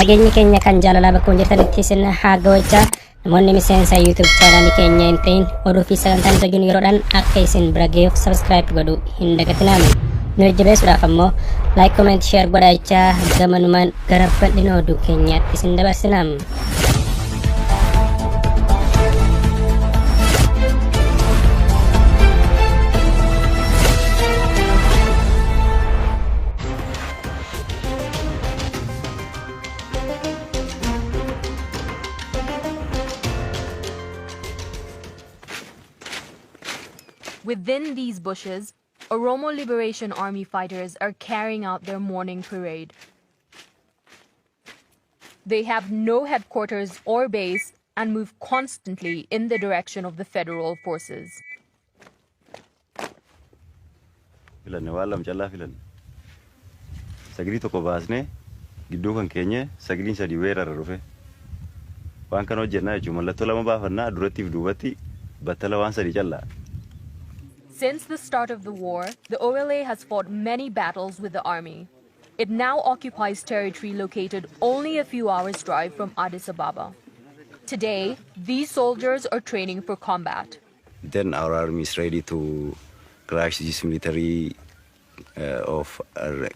Nageenyi keenya kan jaalalaa bakka jirtanitti isin haa ga'u. Namoonni miseensa YouTube channel keenya hin ta'in oduu fi sagantaan sojuun yeroodhaan akka isin bira ga'uuf subscribe godhu hin dagatinaa. Nu jajjabeessuudhaaf ammoo like, comment, share godhaa gamanumaan gara bal'ina oduu keenyaatti isin dabarsinaa. Within these bushes, Oromo Liberation Army fighters are carrying out their morning parade. They have no headquarters or base and move constantly in the direction of the federal forces. Sagrii tokko baasnee gidduu kan keenya sagriin sadii weerara dhufe. Waan kana hojjennaa jechuun mallattoo lama baafannaa durattiif duubatti battala waan sadii callaa. Since the start of the war, the OLA has fought many battles with the army. It now occupies territory located only a few hours' drive from Addis Ababa. Today, these soldiers are training for combat. Then our army is ready to crush this military of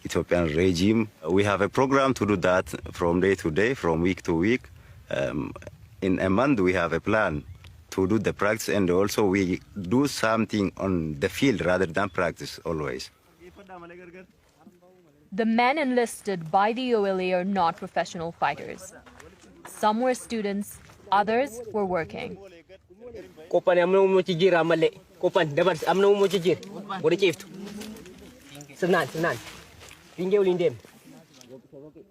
Ethiopian regime. We have a program to do that from day to day, from week to week. In a month, we have a plan to do the practice, and also we do something on the field rather than practice always. The men enlisted by the OLA are not professional fighters. Some were students, others were working.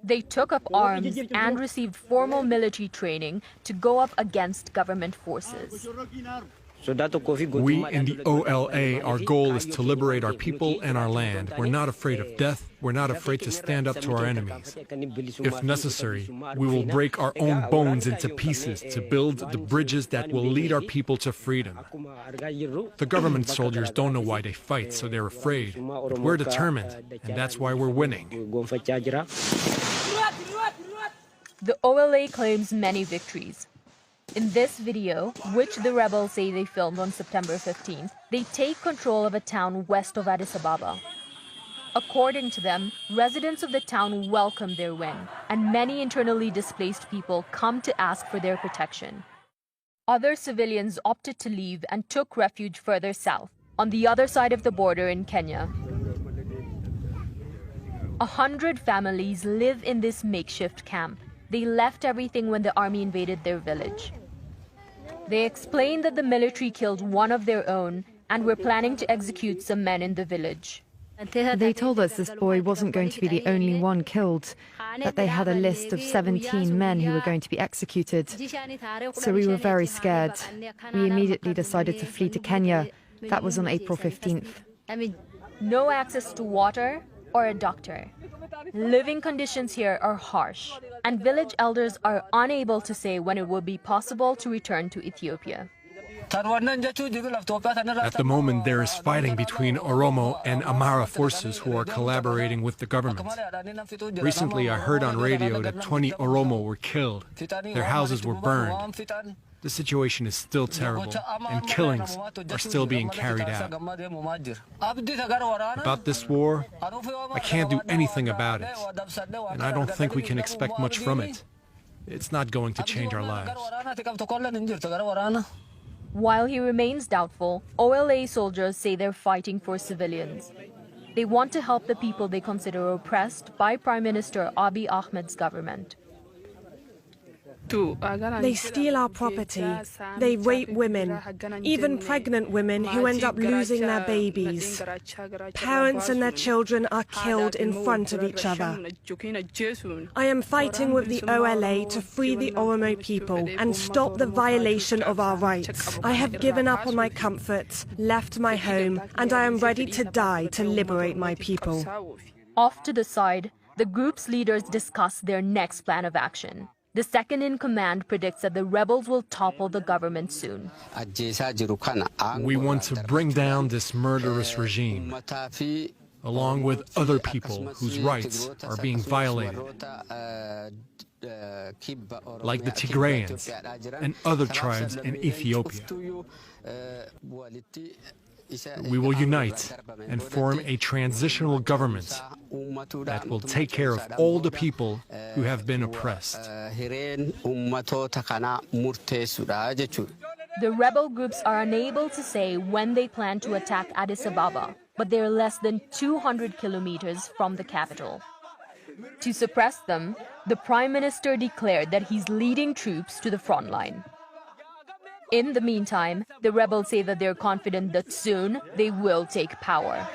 They took up arms and received formal military training to go up against government forces. We in the OLA, our goal is to liberate our people and our land. We're not afraid of death. We're not afraid to stand up to our enemies. If necessary, we will break our own bones into pieces to build the bridges that will lead our people to freedom. The government soldiers don't know why they fight, so they're afraid. But we're determined, and that's why we're winning. The OLA claims many victories. In this video, which the rebels say they filmed on September 15th, they take control of a town west of Addis Ababa. According to them, residents of the town welcome their win, and many internally displaced people come to ask for their protection. Other civilians opted to leave and took refuge further south, on the other side of the border in Kenya. 100 families live in this makeshift camp. They left everything when the army invaded their village. They explained that the military killed one of their own and were planning to execute some men in the village. They told us this boy wasn't going to be the only one killed, that they had a list of 17 men who were going to be executed. So we were very scared. We immediately decided to flee to Kenya. That was on April 15th. No access to water or a doctor. Living conditions here are harsh, and village elders are unable to say when it will be possible to return to Ethiopia. At the moment, there is fighting between Oromo and Amhara forces who are collaborating with the government. Recently, I heard on radio that 20 Oromo were killed. Their houses were burned. The situation is still terrible, and killings are still being carried out. About this war, I can't do anything about it, and I don't think we can expect much from it. It's not going to change our lives. While he remains doubtful, OLA soldiers say they're fighting for civilians. They want to help the people they consider oppressed by Prime Minister Abiy Ahmed's government. They steal our property. They rape women, even pregnant women who end up losing their babies. Parents and their children are killed in front of each other. I am fighting with the OLA to free the Oromo people and stop the violation of our rights. I have given up on my comforts, left my home, and I am ready to die to liberate my people. Off to the side, the group's leaders discuss their next plan of action. The second-in-command predicts that the rebels will topple the government soon. We want to bring down this murderous regime, along with other people whose rights are being violated. like the Tigrayans and other tribes in Ethiopia. We will unite and form a transitional government that will take care of all the people who have been oppressed. The rebel groups are unable to say when they plan to attack Addis Ababa, but they are less than 200 kilometers from the capital. To suppress them, the Prime Minister declared that he's leading troops to the front line. In the meantime, the rebels say that they're confident that soon they will take power.